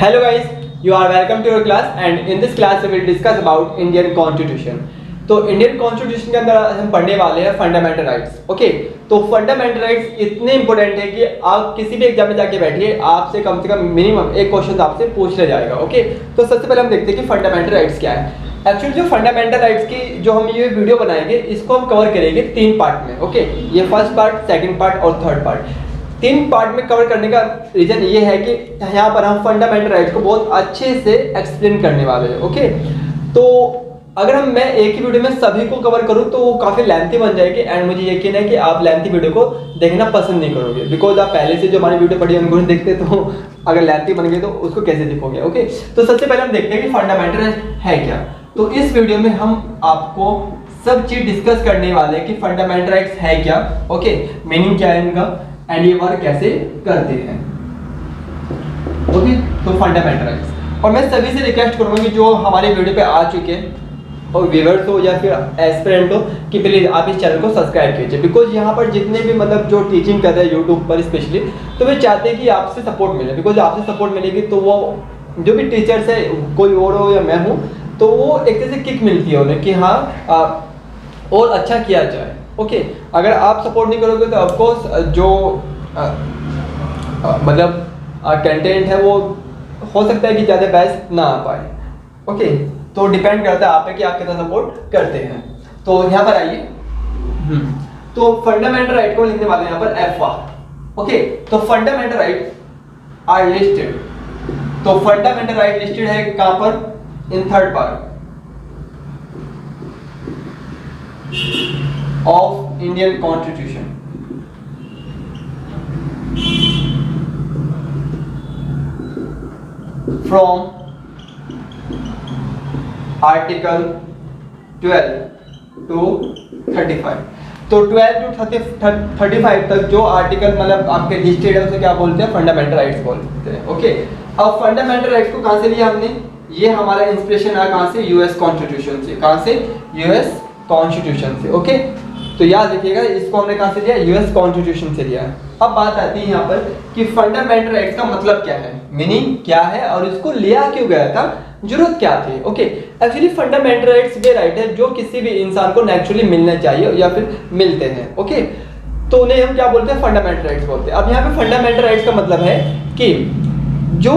Hello guys, you are welcome to your class and in this class we will discuss about Indian Constitution. तो Indian constitution के अंदर हम पढ़ने वाले हैं फंडामेंटल राइट्स. ओके, तो फंडामेंटल राइट्स इतने इंपॉर्टेंट है कि आप किसी भी एग्जाम में जाके बैठिए, आपसे कम से कम मिनिमम एक क्वेश्चन आपसे पूछ लिया जाएगा. ओके, तो सबसे पहले हम देखते हैं कि फंडामेंटल राइट्स क्या है. एक्चुअली जो फंडामेंटल राइट्स की जो हम ये वीडियो बनाएंगे इसको हम कवर करेंगे 3 पार्ट में. ओके, ये फर्स्ट पार्ट, सेकंड पार्ट और थर्ड पार्ट. 3 पार्ट में कवर करने का रीजन ये है कि यहाँ पर हम फंडामेंटल राइट्स को बहुत अच्छे से एक्सप्लेन करने वाले हैं. ओके, तो अगर मैं एक ही वीडियो में सभी को कवर करूँ तो वो काफ़ी लेंथी बन जाएगी एंड मुझे यकीन है कि आप लेंथी वीडियो को देखना पसंद नहीं करोगे, बिकॉज आप पहले से जो हमारी वीडियो पढ़ी है उनको नहीं देखते, तो अगर लेंथी बन गई तो उसको कैसे देखोगे. ओके, तो सबसे पहले हम देखते हैं कि फंडामेंटल है क्या. तो इस वीडियो में हम आपको सब चीज डिस्कस करने वाले हैं कि फंडामेंटल राइट्स है क्या. ओके, मीनिंग क्या है इनका एंड ये वर्क कैसे करते हैं. ओके, तो फंडामेंटल राइट्स. और मैं सभी से रिक्वेस्ट करूंगा कि जो हमारे वीडियो पे आ चुके हैं और व्यूअर्स हो या फिर एस्पिरेंट हो कि प्लीज आप इस चैनल को सब्सक्राइब कीजिए, बिकॉज यहाँ पर जितने भी मतलब जो टीचिंग कर रहे हैं यूट्यूब पर स्पेशली, तो वे चाहते हैं कि आपसे सपोर्ट मिले, बिकॉज आपसे सपोर्ट मिलेगी तो वो जो भी टीचर्स है, कोई और हो या मैं हूँ, तो वो एक तरह से किक मिलती है उन्हें कि हाँ और अच्छा किया जाए. ओके, अगर आप सपोर्ट नहीं करोगे तो ऑफकोर्स जो मतलब कंटेंट है वो हो सकता है कि ज़्यादा बेस्ट ना आ पाए. ओके, तो डिपेंड करता है आप पे कि आप कितना सपोर्ट करते हैं. तो यहाँ पर आइए, तो फंडामेंटल राइट को लिखने वाले हैं यहाँ पर एफआ. ओके, तो फंडामेंटल राइट आर लिस्टेड. तो फंडामेंटल राइट लिस्टेड है कहाँ पर? In third part of Indian Constitution. From Article 12 to 35. तो 12 to 35 तक जो आर्टिकल मतलब आपके लिस्टेड है उसे क्या बोलते हैं? फंडामेंटल राइट्स बोलते हैं. ओके, अब फंडामेंटल राइट्स को कहाँ से लिया हमने? ये हमारा इंस्पिरेशन है कहाँ से? यूएस कॉन्स्टिट्यूशन से. कहाँ से? यूएस कॉन्स्टिट्यूशन से. ओके, तो याद रखिएगा इसको हमने कहाँ से लिया? यूएस कॉन्स्टिट्यूशन से लिया. अब बात आती है यहाँ पर कि फंडामेंटल राइट्स का मतलब क्या है, मीनिंग क्या है और इसको लिया क्यों गया था, जरूरत क्या थी. Okay, actually fundamental rights way right है जो किसी भी इंसान को नेचुरली मिलने चाहिए या फिर मिलते हैं. ओके, तो उन्हें हम क्या बोलते हैं? फंडामेंटल राइट्स बोलते हैं. अब यहाँ पे फंडामेंटल राइट्स का मतलब है कि जो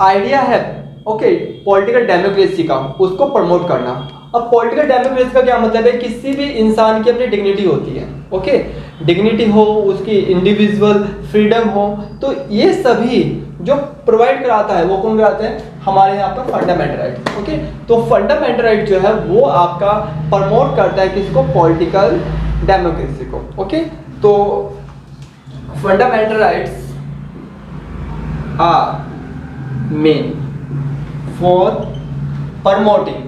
आइडिया है ओके पॉलिटिकल डेमोक्रेसी का, उसको प्रमोट करना. अब पॉलिटिकल डेमोक्रेसी का क्या मतलब है? किसी भी इंसान की अपनी डिग्निटी होती है. ओके, डिग्निटी हो, उसकी इंडिविजुअल फ्रीडम हो, तो ये सभी जो प्रोवाइड कराता है वो कौन कराता है? हमारे यहाँ पर फंडामेंटल राइट. ओके, तो फंडामेंटल राइट जो है वो आपका प्रमोट करता है किसको? पॉलिटिकल डेमोक्रेसी को. ओके, तो fundamental rights are meant for promoting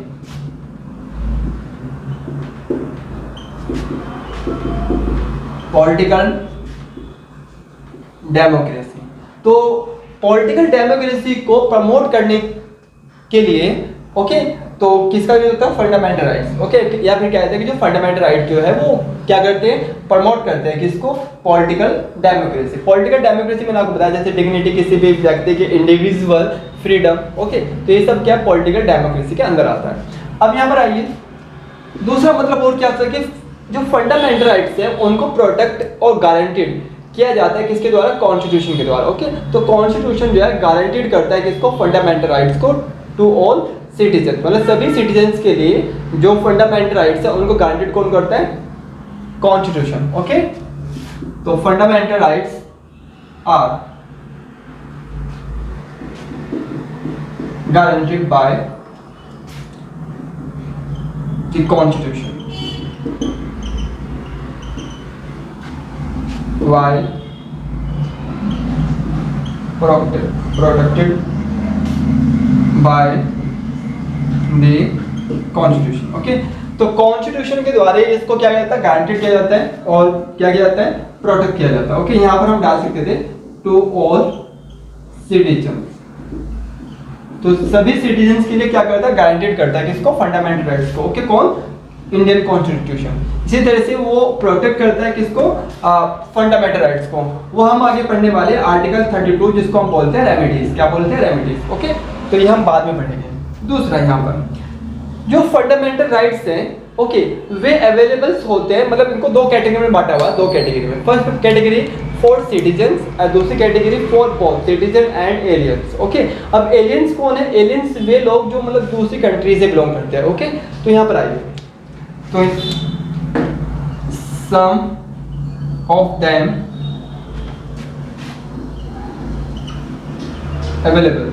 political democracy. तो पॉलिटिकल डेमोक्रेसी को प्रमोट करने के लिए ओके तो किसका यूज होता है? Fundamental rights. ओके, या फिर कहते हैं कि जो फंडामेंटल राइट जो है वो क्या करते हैं? प्रमोट करते हैं किसको? Political democracy. पॉलिटिकल डेमोक्रेसी मैंने आपको बताया जैसे डिग्निटी, किसी भी व्यक्ति की इंडिविजुअल फ्रीडम. ओके, तो ये सब क्या पॉलिटिकल डेमोक्रेसी के अंदर आता है. अब यहाँ पर आइए, दूसरा मतलब और क्या होता है कि जो फंडामेंटल राइट्स हैं उनको प्रोटेक्ट और गारंटीड किया जाता है किसके द्वारा? कॉन्स्टिट्यूशन के द्वारा. ओके, तो कॉन्स्टिट्यूशन जो है गारंटीड करता है किसको? फंडामेंटल राइट्स को टू ऑल सिटीजन, मतलब सभी सिटीजन्स के लिए जो फंडामेंटल राइट्स है उनको गारंटीड कौन करता है? कॉन्स्टिट्यूशन. ओके, तो fundamental rights are guaranteed by the constitution while protected by the constitution. Okay, तो कॉन्स्टिट्यूशन के द्वारा इसको क्या जाता है? गारंटेड किया जाता है और क्या किया जाता है? प्रोटेक्ट किया जाता है. ओके, यहाँ पर हम डाल सकते थे टू ऑल सिटीजन. तो सभी सिटीजन्स के लिए क्या करता है? गारंटेड करता है किसको? फंडामेंटल राइट्स को. ओके, कौन? Indian constitution. इसी तरह से वो प्रोटेक्ट करता है किसको, फंडामेंटल राइट्स को। वो हम आगे पढ़ने वाले आर्टिकल 32 जिसको हम बोलते हैं रेमेडीज। क्या बोलते हैं, रेमेडीज। ओके, तो ये हम बाद में पढ़ेंगे। दूसरा यहाँ पर जो फंडामेंटल राइट्स हैं, ओके, वे अवेलेबल्स होते हैं, मतलब इनको दो कैटेगरी में बांटा हुआ है, दो कैटेगरी में। फर्स्ट कैटेगरी फॉर सिटीजन्स और दूसरी category for both citizen and aliens. Okay, अब एलियंस कौन है, एलियंस वे लोग जो मतलब दूसरी कंट्री से बिलोंग करते हैं। ओके, तो यहाँ पर आइए, तो some of them available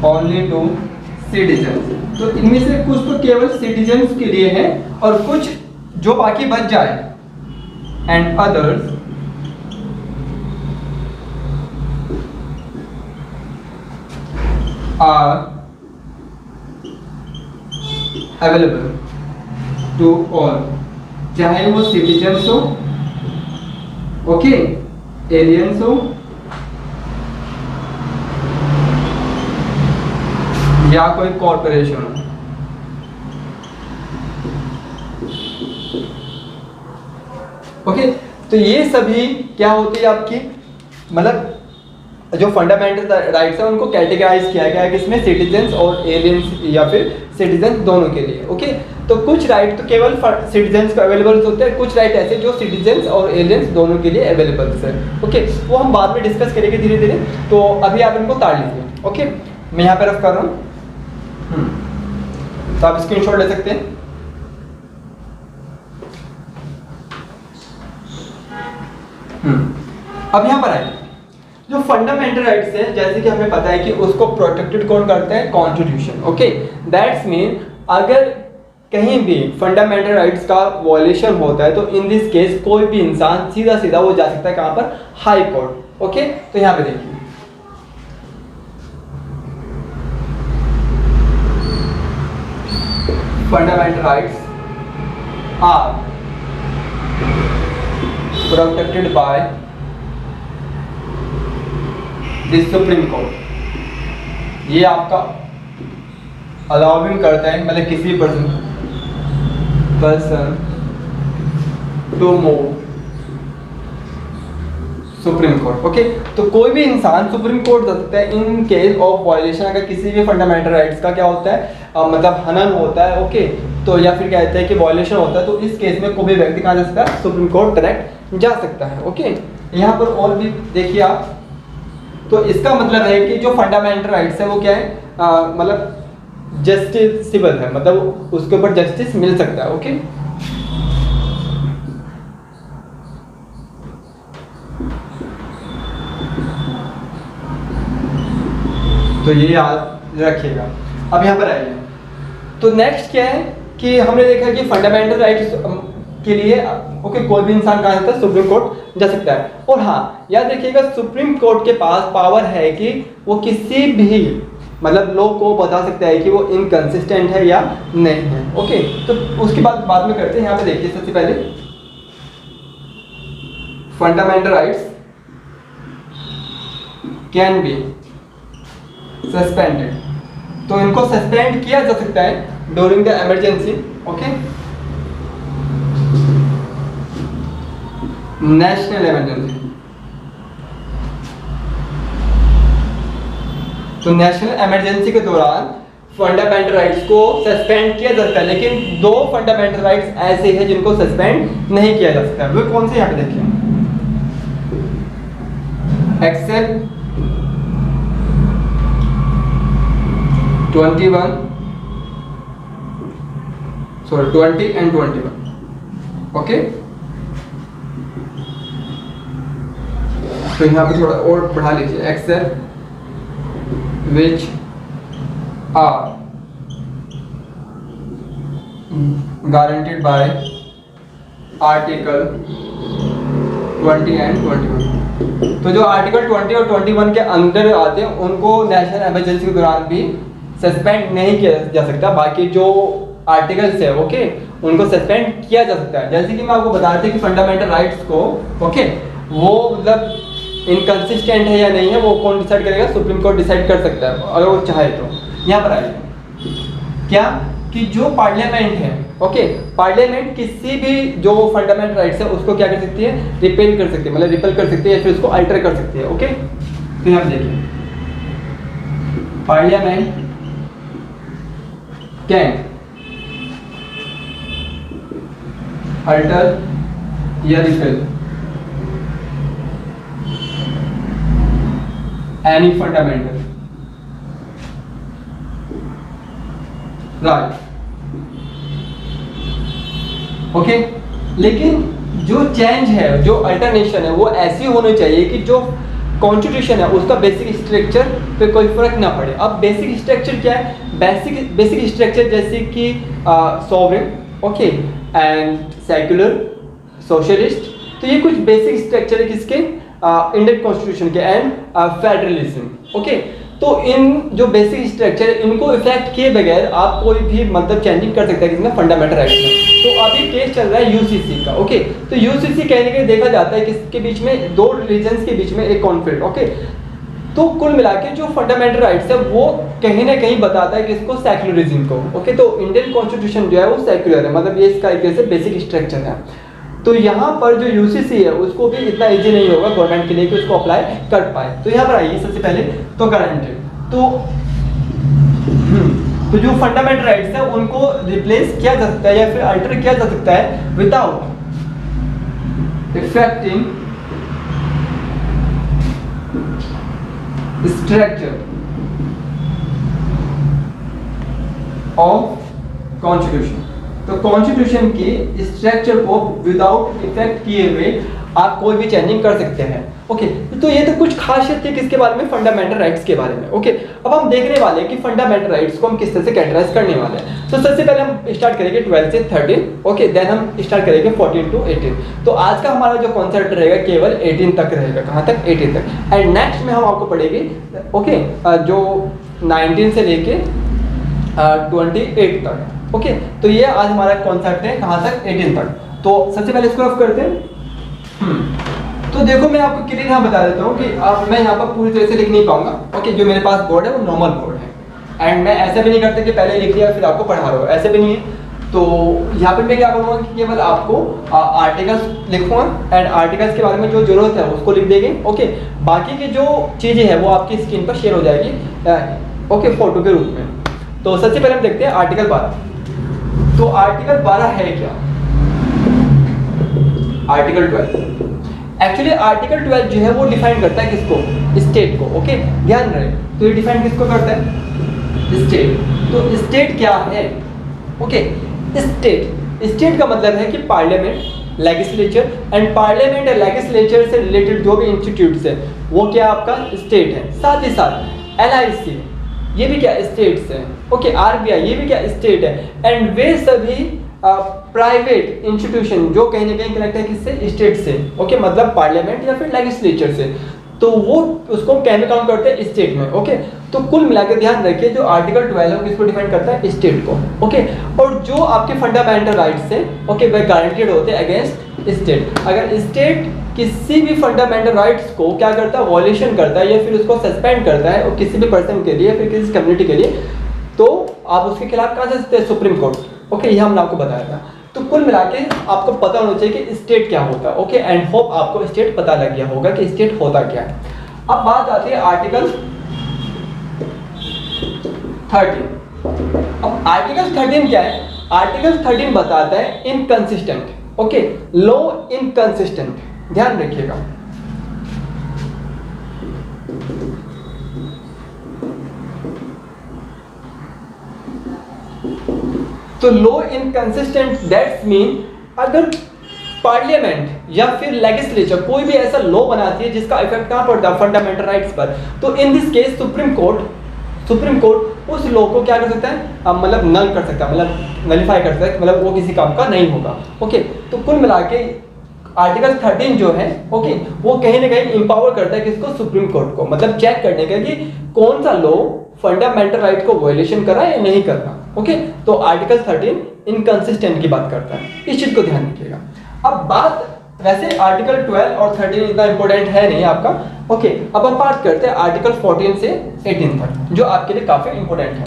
only to citizens. तो इनमें से कुछ तो केवल सिटीजन्स के लिए है और कुछ जो बाकी बच जाए, and others are available to all, चाहे वो सिटीजन्स हो, ओके, एलियंस हो या कोई कॉर्पोरेशन हो। ओके, तो ये सभी क्या होती है आपकी, मतलब जो फंडामेंटल राइट्स है उनको कैटेगराइज किया गया है किसमें, सिटीजन्स और एलियंस या फिर सिटीजन्स दोनों के लिए। ओके, तो कुछ राइट तो केवल सिटीजन्स को अवेलेबल होते हैं, कुछ राइट ऐसे जो सिटीजन्स और एलियंस दोनों के लिए अवेलेबल है। ओके, वो हम बाद में डिस्कस करेंगे धीरे धीरे। तो अभी आप इनको ताड़ लीजिए। ओके, मैं यहाँ पे रफ कर रहा हूँ, तो आप स्क्रीनशॉट ले सकते हैं। अब यहाँ पर आइए, जो फंडामेंटल राइट्स है जैसे कि हमें पता है कि उसको प्रोटेक्टेड कौन करता है, कॉन्स्टिट्यूशन। ओके, दैट्स मीन अगर कहीं भी फंडामेंटल राइट्स का वॉयलेशन होता है तो इन दिस केस कोई भी इंसान सीधा सीधा वो जा सकता है कहां पर, हाई कोर्ट। ओके, तो यहाँ पे देखिए, fundamental rights are protected by the Supreme Court। ये आपका अलाउिंग करता है, मतलब किसी person to move Supreme Court. Okay, तो कोई भी इंसान सुप्रीम कोर्ट जा सकता है इन केस ऑफ वायलेशन, अगर किसी भी फंडामेंटल राइट्स का क्या होता है, मतलब हनन होता है। ओके, तो या फिर कहते हैं कि वायलेशन होता है, तो इस केस में कोई भी व्यक्ति कहाँ जा सकता है, सुप्रीम कोर्ट डायरेक्ट जा सकता है। ओके, यहाँ पर और भी देखिए आप, तो इसका मतलब है कि जो फंडामेंटल राइट्स है वो क्या है, मतलब जस्टिसेबल है, मतलब उसके ऊपर जस्टिस मिल सकता है। ओके, तो ये याद रखिएगा। अब यहाँ पर आइए, तो नेक्स्ट क्या है कि हमने देखा कि फंडामेंटल राइट्स के लिए ओके कोई भी इंसान कहाँ जाता है, सुप्रीम कोर्ट जा सकता है। और हाँ, याद रखिएगा सुप्रीम कोर्ट के पास पावर है कि वो किसी भी मतलब लॉ को बता सकता है कि वो इनकंसिस्टेंट है या नहीं है। ओके, तो उसके बाद में करते हैं। यहाँ पे देखिए, सबसे पहले fundamental rights can be suspended, तो इनको सस्पेंड किया जा सकता है during the emergency. Okay, national emergency, तो नेशनल इमरजेंसी के दौरान फंडामेंटल राइट्स को सस्पेंड किया जा सकता है, लेकिन दो फंडामेंटल राइट्स ऐसे हैं जिनको सस्पेंड नहीं किया जा सकता। वो कौन से, यहाँ पे देखिए, एक्सेप्ट 20 and 21। ओके, तो यहाँ पे थोड़ा और बढ़ा लीजिए, except which are guaranteed by article 20 and 21। तो जो आर्टिकल 20 और 21 के अंदर आते हैं उनको नेशनल इमरजेंसी के दौरान भी सस्पेंड नहीं किया जा सकता। बाकी जो आर्टिकल्स है ओके उनको सस्पेंड किया जा सकता है। जैसे कि मैं आपको बता रहा था कि फंडामेंटल राइट्स को ओके वो मतलब इनकंसिस्टेंट है या नहीं है वो कौन डिसाइड करेगा, सुप्रीम कोर्ट डिसाइड कर सकता है अगर वो चाहे तो। यहाँ पर आइए क्या कि जो पार्लियामेंट है, ओके, पार्लियामेंट किसी भी जो फंडामेंटल राइट्स है उसको क्या कर सकती है, रिपेल कर सकती है, मतलब रिपेल कर सकती है या फिर उसको अल्टर कर सकती है। ओके, तो यहाँ देखिए पार्लियामेंट कैन अल्टर या repel any fundamental right. Okay, लेकिन जो चेंज है, जो अल्टरनेशन है, वो ऐसी होनी चाहिए कि जो कॉन्स्टिट्यूशन है उसका बेसिक स्ट्रक्चर पे कोई फर्क ना पड़े। अब बेसिक स्ट्रक्चर क्या है? बेसिक स्ट्रक्चर जैसे कि sovereign, okay, and secular, socialist, तो ये कुछ बेसिक स्ट्रक्चर है किसके, इंडियन कॉन्स्टिट्यूशन के, एंड फेडरलिज्म। ओके, तो इन जो बेसिक स्ट्रक्चर है इनको इफेक्ट किए बगैर आप कोई भी मतलब चेंजिंग कर सकते हैं किसमें, फंडामेंटल राइट्स में। तो अभी केस चल रहा है यूसीसी का। ओके, तो यूसीसी कहने के देखा जाता है किसके बीच में, दो रिलीजन्स के बीच में एक कॉन्फ्लिक्ट। ओके, तो कुल मिला के जो फंडामेंटल राइट्स है वो कहीं ना कहीं बताता है किसको, सेक्युलरिज्म को। ओके, तो इंडियन कॉन्स्टिट्यूशन जो है वो सेक्युलर है, मतलब ये इसका एक से बेसिक स्ट्रक्चर है। तो यहाँ पर जो यूसीसी है उसको भी इतना इजी नहीं होगा गवर्नमेंट के लिए कि उसको अप्लाई कर पाए। तो यहाँ पर आइए सबसे पहले तो गारंटेड, तो जो फंडामेंटल राइट्स है उनको रिप्लेस किया जा सकता है या फिर अल्टर किया जा सकता है without affecting structure of constitution. तो कॉन्स्टिट्यूशन के स्ट्रक्चर को विदाउट इफेक्ट किए हुए आप कोई भी चेंजिंग कर सकते हैं। ओके, तो ये तो कुछ खासियत थी किसके बारे में, फंडामेंटल राइट्स के बारे में। ओके, अब हम देखने वाले हैं कि फंडामेंटल राइट्स को हम किस तरह से कैटेगराइज करने वाले हैं। तो सबसे पहले हम स्टार्ट करेंगे 12 से 13, ओके, देन हम स्टार्ट करेंगे 14 to 18। तो आज का हमारा जो कॉन्सेप्ट रहेगा केवल 18 तक रहेगा। कहाँ तक? 18 तक। एंड नेक्स्ट में हम आपको पढ़ेंगे ओके जो 19 से लेके 28 तक। ओके, तो ये आज हमारा कॉन्सेप्ट है कहाँ तक, 18 तक। तो सबसे पहले इसको रफ करते हैं। तो देखो मैं आपको क्लियर यहाँ बता देता हूँ कि अब मैं यहाँ पर पूरी तरह से लिख नहीं पाऊंगा। ओके, जो मेरे पास बोर्ड है वो नॉर्मल बोर्ड है, एंड मैं ऐसा भी नहीं करता कि पहले लिख लिया फिर आपको पढ़ा रहा हूँ, ऐसे भी नहीं है। तो यहाँ पर मैं क्या करूँगा कि केवल आपको आर्टिकल्स लिखूंगा एंड आर्टिकल्स के बारे में जो जरूरत है उसको लिख देंगे। ओके, बाकी की जो चीज़ें हैं वो आपकी स्क्रीन पर शेयर हो जाएगी ओके फोटो के रूप में। तो सबसे पहले हम देखते हैं आर्टिकल 12। तो आर्टिकल 12 है क्या? आर्टिकल 12 एक्चुअली आर्टिकल 12 जो है वो डिफाइन करता है किसको, स्टेट को। ओके, ध्यान रहे, तो ये डिफाइन किसको करता है, स्टेट। तो स्टेट क्या है? ओके, स्टेट का मतलब है कि पार्लियामेंट, लेजिस्लेचर, एंड पार्लियामेंट और लेजिस्लेचर से रिलेटेड जो भी इंस्टीट्यूट्स है वो क्या आपका स्टेट है। साथ ही साथ LIC ये भी क्या स्टेट्स है। ओके, RBI ये भी क्या स्टेट है। एंड वे सभी प्राइवेट इंस्टीट्यूशन जो कहीं ना कहीं कनेक्ट है किससे, स्टेट से। ओके, मतलब पार्लियामेंट या फिर लेजिस्लेचर से, तो वो उसको कैसे काउंट करते हैं, स्टेट में। ओके, तो कुल मिलाकर ध्यान रखिए जो आर्टिकल 12 है किसको डिफाइन करता है, स्टेट को। ओके, और जो आपके फंडामेंटल राइट्स है ओके वह गारंटीड होते हैं अगेंस्ट स्टेट। अगर स्टेट किसी भी फंडामेंटल राइट्स को क्या करता है, वॉयलेशन करता है या फिर उसको सस्पेंड करता है और किसी भी पर्सन के लिए फिर किसी कम्युनिटी के लिए, तो आप उसके खिलाफ कहाँ जा सकते हैं, सुप्रीम कोर्ट। ओके, ये हमने आपको बताया था। तो कुल मिला के आपको पता होना चाहिए कि स्टेट क्या होता है। ओके, एंड होप आपको स्टेट पता लग गया होगा कि स्टेट होता क्या है। अब बात आती है आर्टिकल 13। अब आर्टिकल 13 क्या है? आर्टिकल 13 बताता है इनकंसिस्टेंट, ओके, लो इनकंसिस्टेंट, ध्यान रखिएगा। तो लो इनकंसिस्टेंट दैट्स मीन अगर पार्लियामेंट या फिर लेजिस्लेचर कोई भी ऐसा लॉ बनाती है जिसका इफेक्ट कहां पड़ता है, फंडामेंटल राइट्स पर, तो in this case supreme court उस लॉ को क्या कर सकता है, मतलब नल कर सकता है, मतलब नलिफाई कर सकता है, मतलब वो किसी काम का नहीं होगा। ओके, तो कुल मिला के आर्टिकल 13 जो है ओके वो कहीं ना कहीं इंपावर करता है किसको, सुप्रीम कोर्ट को, मतलब चेक करने का कि कौन सा लॉ फंडामेंटल राइट को वायलेशन कर रहा है या नहीं कर रहा। ओके, तो आर्टिकल 13 इनकंसिस्टेंट की बात करता है, इस चीज को ध्यान रखिएगा। अब बात वैसे आर्टिकल 12 और 13 इतना इंपॉर्टेंट है नहीं आपका। ओके, अब हम बात करते हैं आर्टिकल 14 से 18 तक जो आपके लिए काफी इंपॉर्टेंट है।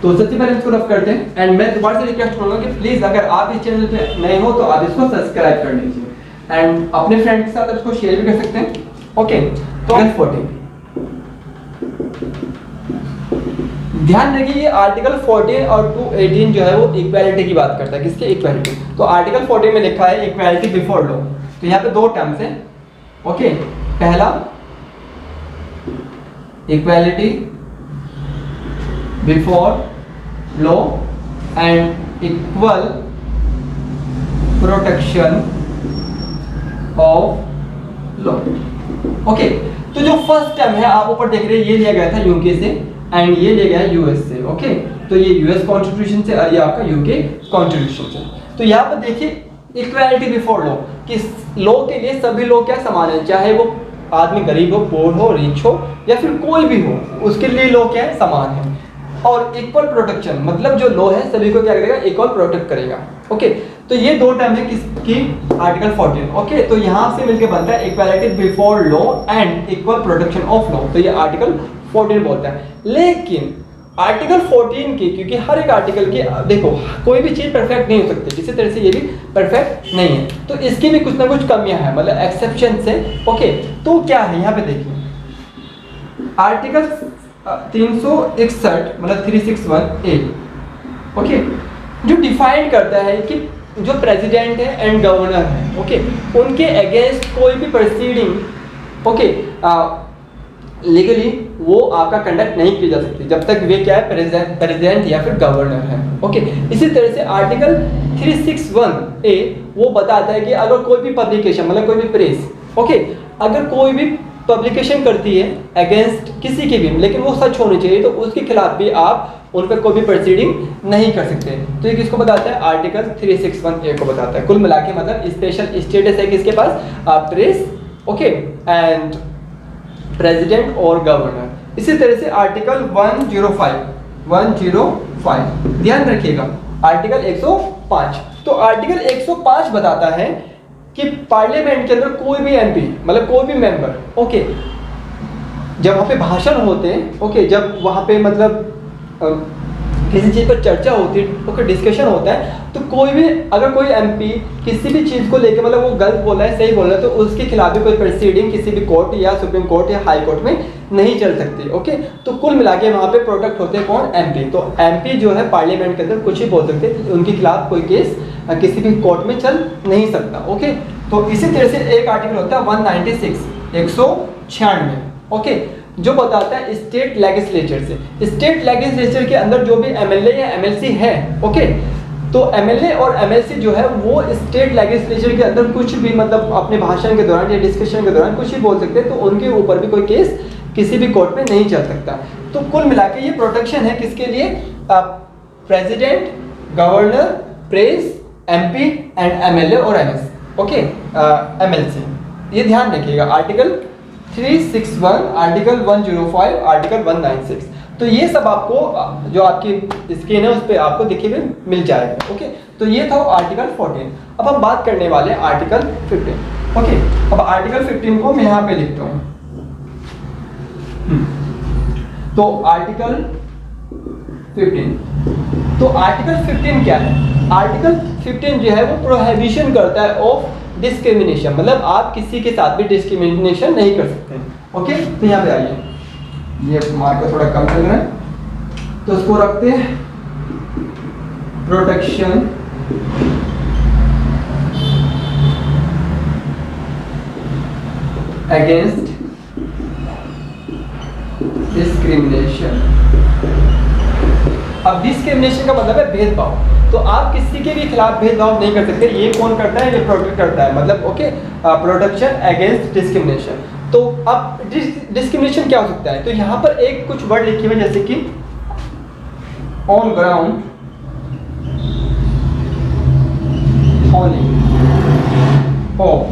तो सबसे पहले इसको रफ करते हैं एंड मैं दोबारा से रिक्वेस्ट करूंगा कि प्लीज अगर आप इस चैनल पे नए हो तो आप इसको सब्सक्राइब कर लीजिए एंड अपने फ्रेंड के साथ इसको शेयर भी कर सकते हैं। ओके, तो 14 ध्यान रखिए, ये आर्टिकल 14 और 218 जो है वो इक्वालिटी की बात करता है। किसके? इक्वालिटी। तो आर्टिकल 14 में लिखा है इक्वालिटी बिफोर लॉ। तो यहाँ पे दो टर्म्स हैं। ओके, पहला equality before law and equal protection of law. Okay, तो जो फर्स्ट टर्म है आप ऊपर देख रहे हैं, ये लिया गया था यूके से एंड ये लिया गया है यूएस से। ओके, तो ये यूएस कॉन्स्टिट्यूशन से और ये आपका यूके कॉन्स्टिट्यूशन से। तो यहाँ पर देखिए इक्वालिटी बिफोर लॉ, कि लॉ के लिए सभी लोग क्या समान है, चाहे वो आदमी गरीब हो, पोर हो, रिच हो या फिर कोई भी हो, उसके लिए लॉ क्या है? समान है। और इक्वल प्रोटेक्शन मतलब जो लॉ है सभी को क्या करेगा? इक्वल प्रोटेक्ट करेगा। ओके, तो ये दो टर्म है किसकी? आर्टिकल 14। ओके, तो यहाँ से मिलके बनता है equality before law and equal protection of law. तो ये आर्टिकल 14 बोलता है। लेकिन आर्टिकल 14 की, क्योंकि हर एक आर्टिकल की देखो कोई भी चीज परफेक्ट नहीं हो सकती, इसी तरह से ये भी परफेक्ट नहीं है, तो इसकी भी कुछ ना कुछ कमियां हैं, मतलब एक्सेप्शन है। ओके, तो क्या है यहाँ पे देखिए आर्टिकल 361 मतलब 361A। ओके, जो डिफाइन करता है कि जो प्रेसिडेंट है एंड गवर्नर है, ओके, उनके अगेंस्ट कोई भी प्रोसीडिंग ओके लीगली वो आपका कंडक्ट नहीं की जा सकती जब तक वे क्या है? प्रेसिडेंट या फिर गवर्नर है। ओके, इसी तरह से आर्टिकल 361A वो बताता है कि अगर कोई भी पब्लिकेशन मतलब कोई भी प्रेस ओके अगर कोई भी पब्लिकेशन करती है अगेंस्ट किसी की भी, लेकिन वो सच होनी चाहिए, तो उसके खिलाफ भी आप उन पर कोई भी प्रोसीडिंग नहीं कर सकते। तो ये किसको बताता है? आर्टिकल 361A को बताता है। कुल मिला के मतलब स्पेशल स्टेटस है किसके पास? प्रेस ओके एंड प्रेसिडेंट और गवर्नर। इसी तरह से आर्टिकल 105 ध्यान रखिएगा, आर्टिकल 105। तो आर्टिकल 105 बताता है कि पार्लियामेंट के अंदर कोई भी एमपी मतलब कोई भी मेंबर ओके जब वहाँ पे भाषण होते हैं ओके जब वहाँ पे मतलब किसी चीज़ पर चर्चा होती है ओके डिस्कशन होता है, तो कोई भी अगर कोई एमपी किसी भी चीज़ को लेकर मतलब वो गलत बोल रहा है सही बोल रहा है तो उसके खिलाफ भी कोई प्रोसीडिंग किसी भी कोर्ट या सुप्रीम कोर्ट या हाई कोर्ट में नहीं चल सकती। ओके, तो कुल मिला के वहाँ पे प्रोटेक्ट होते हैं कौन? एमपी। तो एमपी जो है पार्लियामेंट के अंदर कुछ ही बोल सकते हैं, उनके खिलाफ कोई केस किसी भी कोर्ट में चल नहीं सकता। ओके, तो इसी तरह से एक आर्टिकल होता है 196 ओके जो बताता है स्टेट लेजिस्लेचर से। स्टेट लेजिस्लेचर के अंदर जो भी एमएलए या एमएलसी है ओके तो एमएलए और एमएलसी जो है वो स्टेट लेजिस्लेचर के अंदर कुछ भी मतलब अपने भाषण के दौरान या डिस्कशन के दौरान कुछ ही बोल सकते हैं, तो उनके ऊपर भी कोई केस किसी भी कोर्ट में नहीं चल सकता। तो कुल मिला के ये प्रोटेक्शन है किसके लिए? President, governor, press, MP and MLA और एमएलसी ओके एमएलसी। ये ध्यान रखिएगा, आर्टिकल 361, आर्टिकल 105, आर्टिकल 196। तो ये सब आपको जो आपकी स्क्रीन है उस पर आपको दिखे हुए मिल जाएगा। ओके, तो ये था आर्टिकल 14। अब हम बात करने वाले हैं आर्टिकल 15। ओके, अब आर्टिकल 15 को मैं यहाँ पे लिखता हूँ। तो आर्टिकल 15, तो आर्टिकल 15 क्या है? आर्टिकल 15 जो है वो प्रोहिबिशन करता है ऑफ डिस्क्रिमिनेशन, मतलब आप किसी के साथ भी डिस्क्रिमिनेशन नहीं कर सकते। ओके, तो यहाँ पे आइए, ये मार्कर थोड़ा कम चल रहा है तो उसको रखते हैं प्रोटेक्शन अगेंस्ट डिस्क्रिमिनेशन। अब डिस्क्रिमिनेशन का मतलब है भेदभाव, तो आप किसी के भी खिलाफ भेदभाव नहीं कर सकते। ये कौन करता है? ये प्रोटेक्ट करता है, मतलब ओके प्रोटेक्शन अगेंस्ट डिस्क्रिमिनेशन। तो अब डिस्क्रिमिनेशन क्या हो सकता है? तो यहाँ पर एक कुछ वर्ड लिखे हुए जैसे कि ऑन ग्राउंड ऑफ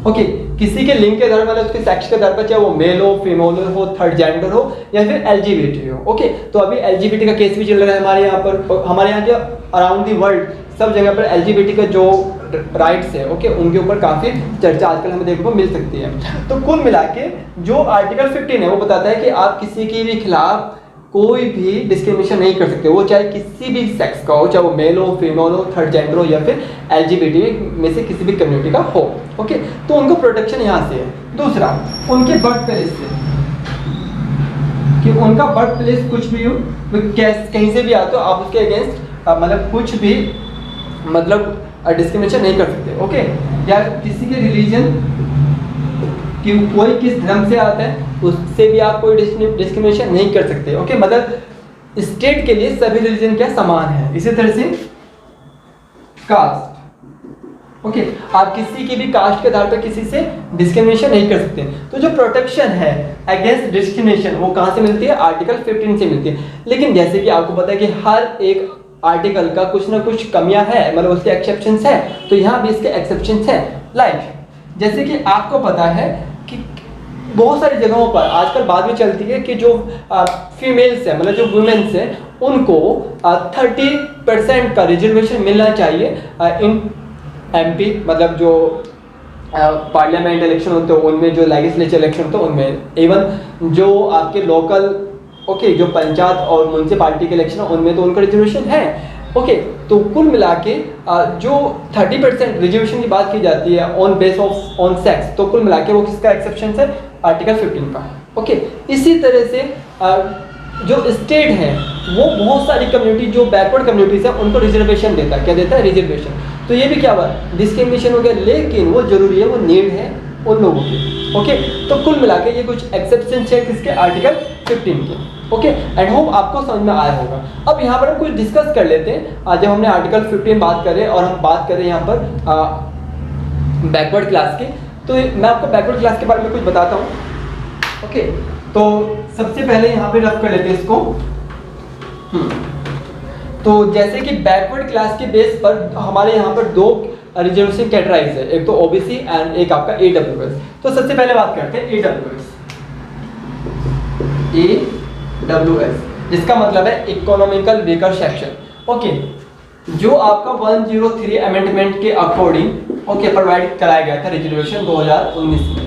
ओके किसी के लिंग के आधार मतलब उसके सेक्स के आधार पर, चाहे वो मेल हो, फीमेल हो, थर्ड जेंडर हो या फिर एलजीबीटी हो। ओके, तो अभी एलजीबीटी का केस भी चल रहा है हमारे यहाँ पर, हमारे यहाँ क्या अराउंड दी वर्ल्ड सब जगह पर एलजीबीटी का जो राइट्स है ओके उनके ऊपर काफी चर्चा आजकल हमें देखने को मिल सकती है। तो कुल मिला के जो आर्टिकल 15 है वो बताता है कि आप किसी के भी खिलाफ कोई भी डिस्क्रिमिनेशन नहीं कर सकते, वो चाहे किसी भी सेक्स का हो, चाहे वो मेल हो, फीमेल हो, थर्ड जेंडर हो, या फिर LGBT में से किसी भी कम्युनिटी का हो। ओके, तो उनको प्रोटेक्शन यहाँ से है। दूसरा, उनके बर्थ प्लेस से, कि उनका बर्थ प्लेस कुछ भी हो, कहीं से भी आते हो, आप उसके अगेंस्ट मतलब कुछ भी मतलब डिस्क्रिमिनेशन नहीं कर सकते। ओके, या किसी के रिलीजन कि कोई किस धर्म से आता है उससे भी आप कोई डिस्क्रिमिनेशन नहीं कर सकते। ओके, मतलब स्टेट के लिए सभी रिलीजन क्या समान है। इसी तरह से कास्ट, ओके, आप किसी की भी कास्ट के आधार पर किसी से डिस्क्रिमिनेशन नहीं कर सकते। तो जो प्रोटेक्शन है अगेंस्ट डिस्क्रिमिनेशन वो कहाँ से मिलती है? आर्टिकल 15 से मिलती है। लेकिन जैसे कि आपको पता है कि हर एक आर्टिकल का कुछ ना कुछ कमियां है, मतलब उसके एक्सेप्शंस है, तो यहाँ भी इसके एक्सेप्शंस है। लाइक जैसे कि आपको पता है कि बहुत सारी जगहों पर आजकल बात भी चलती है कि जो फीमेल्स है, मतलब जो वुमेन्स है, उनको 30% का रिजर्वेशन मिलना चाहिए इन MP, मतलब जो पार्लियामेंट इलेक्शन होते हैं उनमें, जो लेजिस्लेचर इलेक्शन होते हैं उनमें, इवन जो आपके लोकल ओके जो पंचायत और म्यूनसिपालिटी के इलेक्शन है उनमें तो उनका रिजर्वेशन है। ओके, तो कुल मिला के जो 30% रिजर्वेशन की बात की जाती है on base of on sex, तो कुल मिला के वो किसका एक्सेप्शन है? आर्टिकल 15 का। ओके, इसी तरह से जो स्टेट है वो बहुत सारी कम्युनिटी जो बैकवर्ड कम्युनिटीज है उनको रिजर्वेशन देता है। क्या देता है? रिजर्वेशन। तो ये भी क्या हुआ? डिस्क्रिमिनेशन हो गया, लेकिन वो जरूरी है, वो नीड है उन लोगों की। ओके, तो कुल मिला के ये कुछ एक्सेप्शन है किसके? आर्टिकल 15 के। ओके, एंड होप आपको समझ में आया होगा। अब यहाँ पर हम कुछ डिस्कस कर लेते हैं। जब हमने आर्टिकल 15 बात करें और हम बात करें यहाँ पर बैकवर्ड क्लास की, तो मैं आपको बैकवर्ड क्लास के बारे में कुछ बताता हूँ। ओके, तो सबसे पहले यहाँ पे रफ कर लेते हैं इसको। तो जैसे कि बैकवर्ड क्लास के बेस पर हमारे यहाँ पर दो रिजर्वेशन कैटेगराइज है, एक तो OBC एंड एक आपका AWS। तो सबसे पहले बात करते हैं AWS, जिसका मतलब है इकोनॉमिकल वीकर सेक्शन। ओके, जो आपका 103 अमेंडमेंट के अकॉर्डिंग ओके प्रोवाइड कराया गया था रिजर्वेशन 2019 में।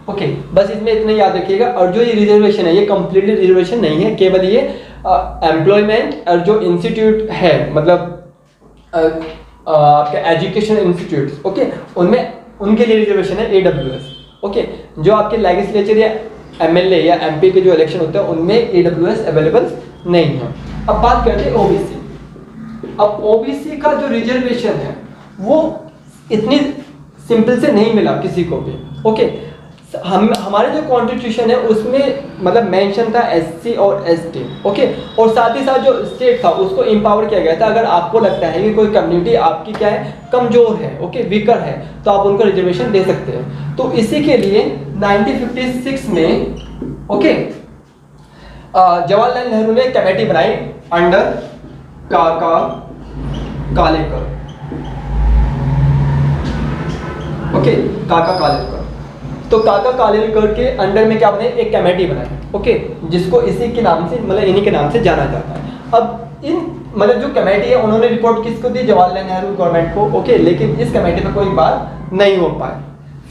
ओके, बस इसमें इतना याद रखिएगा। और जो ये रिजर्वेशन है ये कंप्लीटली रिजर्वेशन नहीं है, केवल ये एम्प्लॉयमेंट और जो इंस्टीट्यूट है, मतलब आपके एजुकेशन इंस्टीट्यूट, ओके, उनमें उनके लिए रिजर्वेशन है AWS। ओके, जो आपके लेजिस्लेचर या MLA या MP के जो इलेक्शन होते हैं उनमें AWS अवेलेबल नहीं है। अब बात करते हैं OBC। अब OBC का जो रिजर्वेशन है वो इतनी सिंपल से नहीं मिला किसी को भी। ओके, हमारे जो कॉन्स्टिट्यूशन है उसमें मतलब मेंशन था SC और ST। ओके, और साथ ही साथ जो स्टेट था उसको एम्पावर किया गया था। अगर आपको लगता है कि कोई कम्युनिटी आपकी क्या है, कमजोर है, ओके, वीकर है, तो आप उनको रिजर्वेशन दे सकते हैं। तो इसी के लिए 1956 में ओके जवाहरलाल नेहरू ने कमेटी बनाई अंडर काका कालेकर। ओके, काका कालेकर। तो काका कालेलकर के अंडर में क्या बने? एक कमेटी बनाई। ओके, जिसको इसी के नाम से मतलब इन्हीं के नाम से जाना जाता है। अब इन मतलब जो कमेटी है उन्होंने रिपोर्ट किसको दी? जवाहरलाल नेहरू गवर्नमेंट को। ओके, लेकिन इस कमेटी पे कोई बात नहीं हो पाई।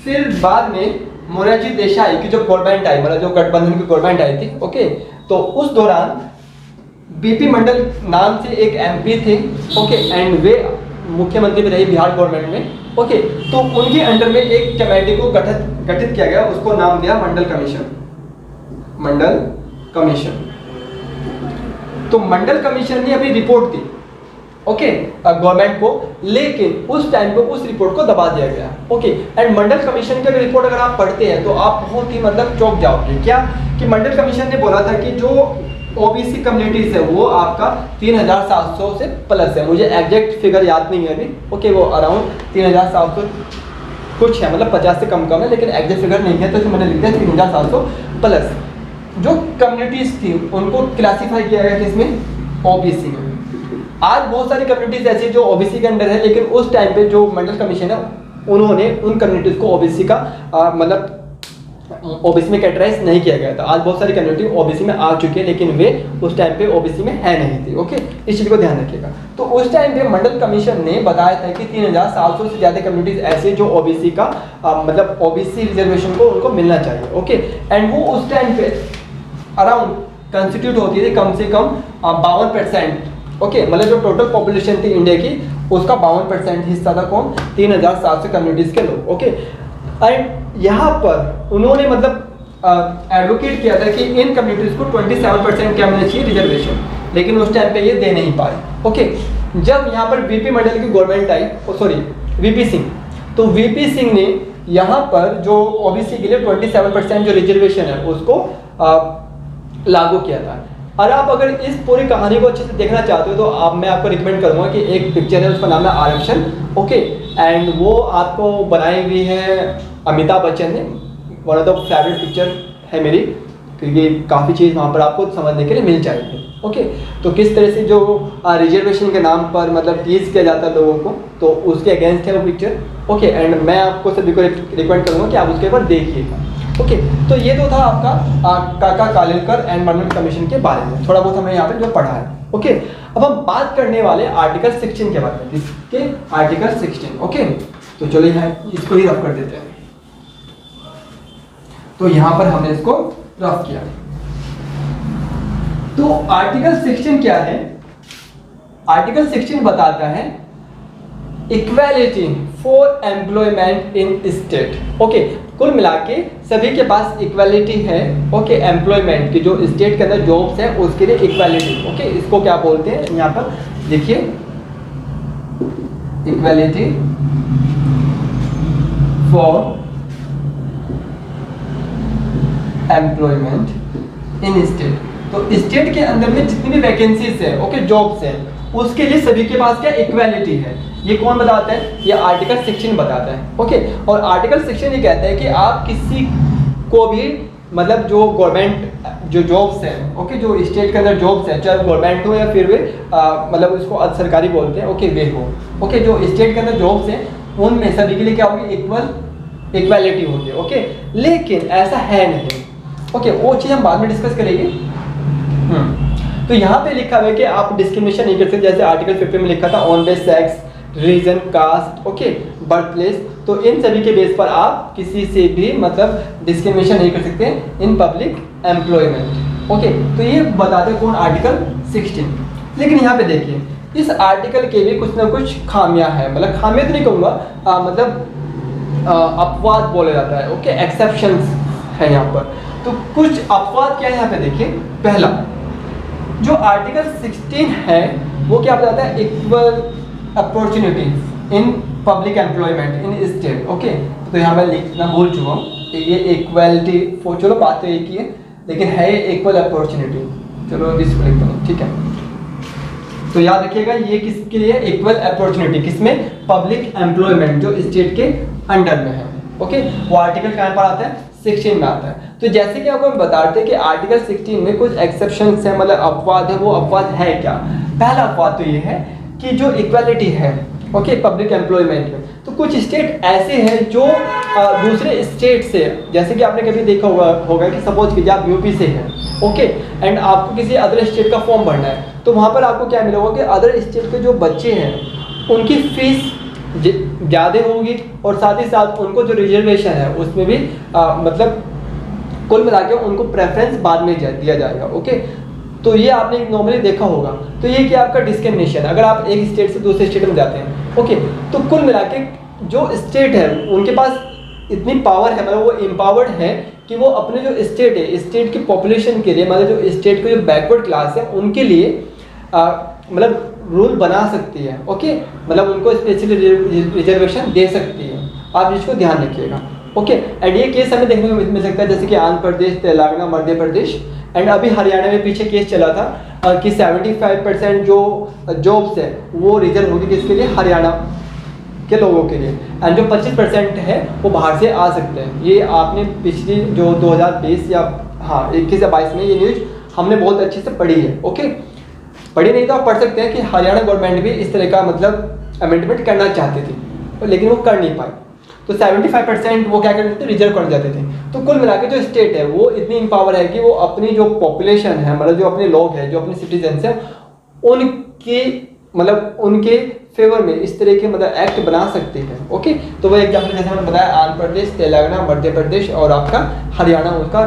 फिर बाद में मोरारजी देसाई की जो गवर्नमेंट आई, मतलब जो गठबंधन की गवर्नमेंट आई थी, ओके, तो उस दौरान BP मंडल नाम से एक MP थे। ओके, एंड वे मुख्यमंत्री भी रही बिहार गवर्नमेंट में। ओके, तो उनके अंडर में एक कमेटी को गठित किया गया, उसको नाम दिया मंडल कमीशन। मंडल कमीशन। तो मंडल कमीशन ने अभी रिपोर्ट दी ओके गवर्नमेंट को, लेकिन उस टाइम पे उस रिपोर्ट को दबा दिया गया। ओके, एंड मंडल कमीशन की रिपोर्ट अगर आप पढ़ते हैं तो आप बहुत ही मतलब चौंक जाओगे। क्या कि मंडल कमीशन ने बोला था कि जो OBC कम्युनिटीज है वो आपका 3700 से प्लस है। मुझे एग्जैक्ट फिगर याद नहीं है अभी। ओके, वो अराउंड 3700 कुछ है, मतलब 50 से कम है, लेकिन एग्जैक्ट फिगर नहीं है, तो मैंने लिख दिया 3700 प्लस। जो कम्युनिटीज थी उनको क्लासीफाई किया गया किसमें? OBC में। आज बहुत सारी कम्युनिटीज ऐसी जो OBC के अंडर है, लेकिन उस टाइम पे जो मंडल कमीशन है उन्होंने उन कम्युनिटीज को OBC का मतलब OBC में कैटेगराइज नहीं किया गया था। आज बहुत सारी कम्युनिटी OBC में आ चुकी है, लेकिन वे उस टाइम पे OBC में है नहीं थी। ओके, इस चीज को ध्यान रखिएगा। तो उस टाइम पे मंडल कमीशन ने बताया था कि 3700 से ज्यादा कम्युनिटीज ऐसे जो OBC का मतलब OBC रिजर्वेशन को उनको मिलना चाहिए। ओके, एंड वो उस टाइम पे अराउंड कंस्टिट्यूट होती थी कम से कम 52%। ओके, मतलब जो टोटल पॉपुलेशन थी इंडिया की उसका 52% हिस्सा था कौन, 3700 कम्युनिटीज़ के लोग। ओके, एंड यहाँ पर उन्होंने मतलब एडवोकेट किया था कि इन कम्युनिटीज़ को 27% क्या मिलना चाहिए रिजर्वेशन, लेकिन उस टाइम पे ये दे नहीं पाए। ओके, जब यहाँ पर वीपी मंडल की गवर्नमेंट आई, सॉरी वीपी सिंह, तो वीपी सिंह ने यहाँ पर जो ओबीसी के लिए 27% जो रिजर्वेशन है उसको लागू किया था। और आप अगर इस पूरी कहानी को अच्छे से देखना चाहते हो तो मैं आपको रिकमेंड करूँगा कि एक पिक्चर है, उसका नाम है आरक्षण। ओके, एंड वो आपको बनाई हुई है अमिताभ बच्चन ने, one of the favourite picture है मेरी, क्योंकि काफ़ी चीज़ वहाँ पर आपको समझने के लिए मिल जाएगी। ओके, तो किस तरह से जो रिजर्वेशन के नाम पर मतलब टीज किया जाता है लोगों को, तो उसके अगेंस्ट है वो पिक्चर। ओके, एंड मैं आपको सभी को रिकमेंड करूँगा कि आप उसके ऊपर देखिएगा। ओके, तो ये तो था आपका काका कालेलकर एंड मनोरम कमीशन के बारे में, थोड़ा बहुत हमने यहाँ पे जो पढ़ा है। ओके, अब हम बात करने वाले आर्टिकल 16 के बारे में, किसके, आर्टिकल 16। ओके, तो चलो यहाँ इसको ही रफ कर देते हैं। तो यहाँ पर हमने इसको रफ किया। तो आर्टिकल 16 क्या है? आर्टिकल 16 बताता है equality for employment in state. Okay, कुल मिला के सभी के पास इक्वालिटी है। ओके, एम्प्लॉयमेंट की जो स्टेट के अंदर जॉब्स है उसके लिए इक्वालिटी। ओके, इसको क्या बोलते हैं यहाँ पर देखिए, equality for employment in state. तो स्टेट के अंदर में जितनी भी वैकेंसीज है, ओके, जॉब्स है, उसके लिए सभी के पास क्या इक्वालिटी है। ये कौन बताता है? ये आर्टिकल 16 बताता है। ओके, और आर्टिकल 16 ये कहता है कि आप किसी को भी मतलब जो गवर्नमेंट जो जॉब्स हैं, ओके, जो स्टेट के अंदर जॉब्स हैं, चाहे गवर्नमेंट हो या फिर वे मतलब उसको सरकारी बोलते हैं, ओके, वे हो। ओके, जो स्टेट के अंदर जॉब्स हैं उनमें सभी के लिए क्या होगी, इक्वालिटी होगी। ओके, लेकिन ऐसा है नहीं। ओके, वो चीज़ हम बाद में डिस्कस करेंगे। तो यहाँ पे लिखा हुआ है कि आप डिस्क्रिमिनेशन नहीं कर सकते, जैसे आर्टिकल 50 में लिखा था on base sex, region, caste, okay, birth place. तो इन सभी के बेस पर आप किसी से भी मतलब डिस्क्रिमिनेशन नहीं कर सकते इन पब्लिक एम्प्लॉयमेंट। ओके, तो ये बताते हैं कौन, आर्टिकल 16। लेकिन यहाँ पे देखिए, इस आर्टिकल के भी कुछ ना कुछ खामियां हैं, मतलब खामियां तो नहीं कहूँगा, मतलब अपवाद बोला जाता है। ओके, एक्सेप्शंस है यहाँ पर। तो कुछ अपवाद क्या है यहाँ पे देखिए। पहला जो आर्टिकल 16 है वो क्या बताता है, equal opportunities in public employment in state. Okay, तो यहाँ मैं लिखना भूल चुका हूँ, ये इक्वालिटी फॉर, चलो बात तो एक ही है, लेकिन है इक्वल अपॉर्चुनिटी। चलो इसको लिखता हूँ, ठीक है। तो याद रखिएगा ये किसके लिए, इक्वल अपॉर्चुनिटी, किसमें, पब्लिक एम्प्लॉयमेंट जो स्टेट के अंडर में है। ओके, वो आर्टिकल कहाँ पर आता है, 16 में आता है। तो जैसे कि आपको हम बताते हैं कि आर्टिकल 16 में कुछ एक्सेप्शंस है, मतलब अपवाद है। वो अपवाद है क्या? पहला अपवाद तो ये है कि जो इक्वालिटी है, ओके, पब्लिक एम्प्लॉयमेंट में, तो कुछ स्टेट ऐसे हैं जो दूसरे स्टेट से, जैसे कि आपने कभी देखा होगा कि सपोज कीजिए आप यूपी से हैं, ओके, एंड आपको किसी अदर स्टेट का फॉर्म भरना है, तो वहाँ पर आपको क्या मिलेगा कि अदर स्टेट के जो बच्चे हैं उनकी फीस ज़्यादा होगी, और साथ ही साथ उनको जो रिजर्वेशन है उसमें भी मतलब कुल मिला के उनको प्रेफरेंस बाद में दिया जाएगा। ओके, तो ये आपने नॉर्मली देखा होगा। तो ये क्या आपका डिस्क्रिमिनेशन, अगर आप एक स्टेट से दूसरे स्टेट में जाते हैं, ओके, तो कुल मिला के जो स्टेट है उनके पास इतनी पावर है, मतलब वो एम्पावर्ड है कि वो अपने जो स्टेट है, स्टेट की पॉपुलेशन के लिए, मतलब जो स्टेट के जो बैकवर्ड क्लास है उनके लिए मतलब रूल बना सकती है। ओके, मतलब उनको स्पेशली रिजर्वेशन दे सकती है। आप इसको ध्यान रखिएगा। ओके, एंड ये केस हमें देखने को मिल सकता है जैसे कि आंध्र प्रदेश, तेलंगाना, मध्य प्रदेश, एंड अभी हरियाणा में पीछे केस चला था कि 75% जो जॉब्स है वो रिजर्व होगी किसके लिए, हरियाणा के लोगों के लिए, एंड जो 25% है वो बाहर से आ सकते हैं। ये आपने पिछली जो 2020 या 21 या 22 में ये न्यूज़ हमने बहुत अच्छे से पढ़ी है। ओके, पढ़ी नहीं तो आप पढ़ सकते हैं कि हरियाणा गवर्नमेंट भी इस तरह का मतलब अमेंडमेंट करना चाहती थी, लेकिन वो कर नहीं पाई। तो 75% वो क्या करते थे, रिजर्व कर जाते थे। तो कुल मिला के जो स्टेट है वो इतनी इम्पावर है कि वो अपनी जो पॉपुलेशन है, मतलब जो अपने लोग हैं, जो अपने सिटीजन्स हैं, उनके मतलब उनके फेवर में इस तरह के मतलब एक्ट बना सकते हैं। ओके, तो वो एग्जाम्पल जैसे मैंने बताया आंध्र प्रदेश, तेलंगाना, मध्य प्रदेश और आपका हरियाणा उसका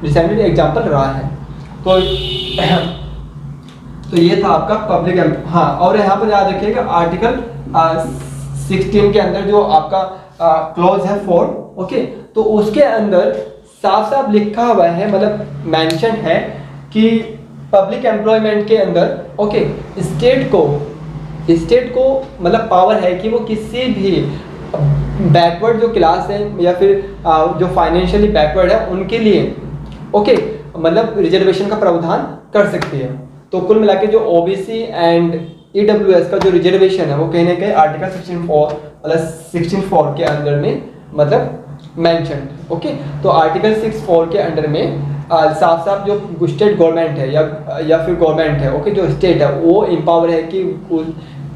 रिसेंटली एग्जाम्पल रहा है। तो तो ये था आपका पब्लिक हाँ, और यहाँ पर याद रखिएगा आर्टिकल 16 के अंदर जो आपका क्लॉज है 4, ओके, तो उसके अंदर साफ साफ लिखा हुआ है, मतलब मेंशन है कि पब्लिक एम्प्लॉयमेंट के अंदर, ओके, स्टेट को मतलब पावर है कि वो किसी भी बैकवर्ड जो क्लास है या फिर जो फाइनेंशियली बैकवर्ड है उनके लिए, ओके, मतलब रिजर्वेशन का प्रावधान कर सकती है। तो कुल मिला के जो ओबीसी एंड ईडब्ल्यूएस का जो रिजर्वेशन है वो कहीं ना कहीं आर्टिकल 16(4) के अंदर में मतलब मेंशन, ओके। तो आर्टिकल 6(4) के अंडर में साफ साफ जो स्टेट गवर्नमेंट है या फिर गवर्नमेंट है, ओके, जो स्टेट है वो एम्पावर है कि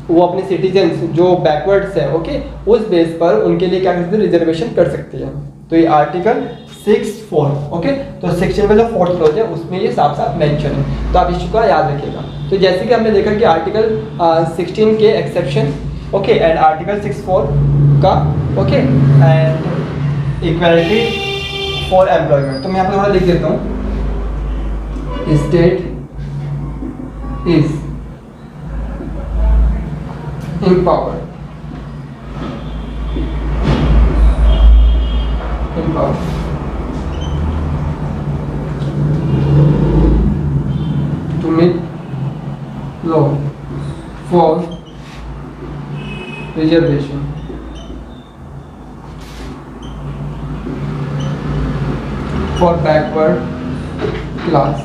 वो अपने सिटीजन्स जो बैकवर्ड्स है, ओके, उस बेस पर उनके लिए क्या कर सकती है, रिजर्वेशन कर सकती है। तो ये आर्टिकल 6(4), ओके, तो सेक्शन का जो 4th क्लॉज है उसमें ये साफ साफ मेंशन है, तो आप इस चीज का याद रखिएगा। तो जैसे कि हमने देखा कि आर्टिकल 16 के एक्सेप्शन, ओके, एंड आर्टिकल 6(4) का, okay, and equality for employment. तो मैं यहाँ पर थोड़ा लिख देता हूँ, state is empowered to make law for reservation for backward class।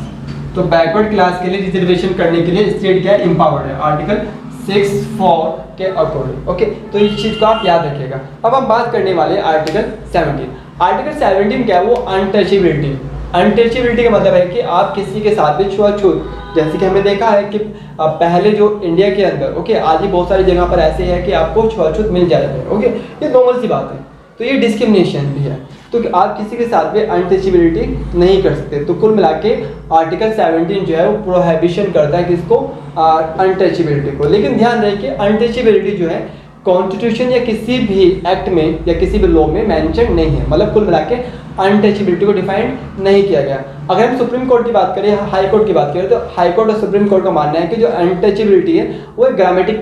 तो बैकवर्ड क्लास के लिए रिजर्वेशन करने के लिए स्टेट क्या है, एम्पावर्ड है, आर्टिकल 6(4) के अकॉर्डिंग, ओके। तो इस चीज को आप याद रखिएगा। अब हम बात करने वाले हैं आर्टिकल 17। आर्टिकल 17 क्या है, वो अनटचेबिलिटी। अनटचेबिलिटी का मतलब है कि आप किसी के साथ भी छुआछूत, जैसे कि हमने देखा है कि पहले जो इंडिया के अंदर, ओके, आज ही बहुत सारी जगह पर ऐसे है कि आपको छुआछूत मिल जाता है, ओके, ये नॉर्मल सी बात है। तो ये डिस्क्रिमिनेशन भी है, तो आप किसी के साथ भी अनटचेबिलिटी नहीं कर सकते। तो कुल मिला के आर्टिकल 17 जो है वो प्रोहिबिशन करता है किसको, अनटचेबिलिटी को। लेकिन ध्यान रहे कि अनटचेबिलिटी जो है कॉन्स्टिट्यूशन या किसी भी एक्ट में या किसी भी लॉ में मेंशन नहीं है, मतलब कुल मिला के अनटचेबिलिटी को डिफाइन नहीं किया गया। अगर हम सुप्रीम कोर्ट की बात करें, हाई कोर्ट की बात करें, तो हाई कोर्ट और सुप्रीम कोर्ट का मानना है कि जो अनटचेबिलिटी है वो एक ग्रामेटिक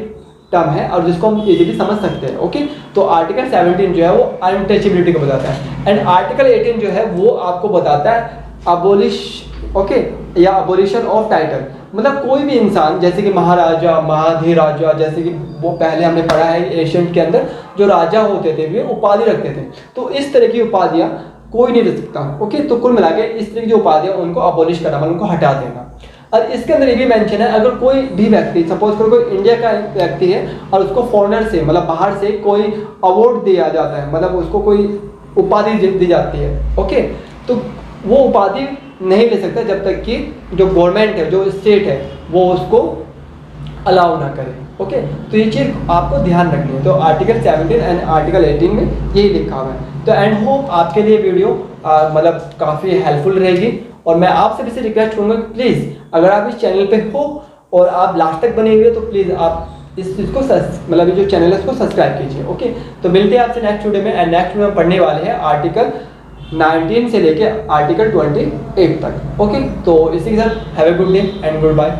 टर्म है और जिसको हम इजीली समझ सकते हैं, ओके। तो आर्टिकल 17 जो है वो अनटचेबिलिटी को बताता है, एंड आर्टिकल 18 जो है वो आपको बताता है अबोलिश, ओके, या अबोलिशन ऑफ टाइटल। मतलब कोई भी इंसान, जैसे कि महाराजा, महाधिराजा, जैसे कि वो पहले हमने पढ़ा है एशियंट के अंदर जो राजा होते थे वे उपाधि रखते थे, तो इस तरह की उपाधियां कोई नहीं रख सकता, ओके। तो कुल मिला के इस तरह की उपाधियां उनको अबोलिश करना, मतलब उनको हटा देना। और इसके अंदर ये भी मेंशन है, अगर कोई भी व्यक्ति, सपोज करो कोई इंडिया का व्यक्ति है और उसको फॉरेनर से, मतलब बाहर से कोई अवार्ड दिया जाता है, मतलब उसको कोई उपाधि दी जाती है, ओके, तो वो उपाधि नहीं ले सकता जब तक कि जो गवर्नमेंट है, जो स्टेट है, वो उसको अलाउ ना करे, ओके। तो ये चीज़ आपको ध्यान रखनी है। तो आर्टिकल 17 एंड आर्टिकल 18 में यही लिखा हुआ है। तो एंड होप आपके लिए वीडियो मतलब काफ़ी हेल्पफुल रहेगी, और मैं आपसे भी रिक्वेस्ट करूँगा प्लीज़ अगर आप इस चैनल पे हो और आप लास्ट तक बने हुए तो प्लीज़ आप इस चीज़ को मतलब जो चैनल है उसको सब्सक्राइब कीजिए, ओके। तो मिलते हैं आपसे नेक्स्ट वीडियो में, एंड नेक्स्ट वीडियो में पढ़ने वाले हैं आर्टिकल 19 से लेके आर्टिकल 28 तक, ओके। तो इसी के साथ have a good day and good bye.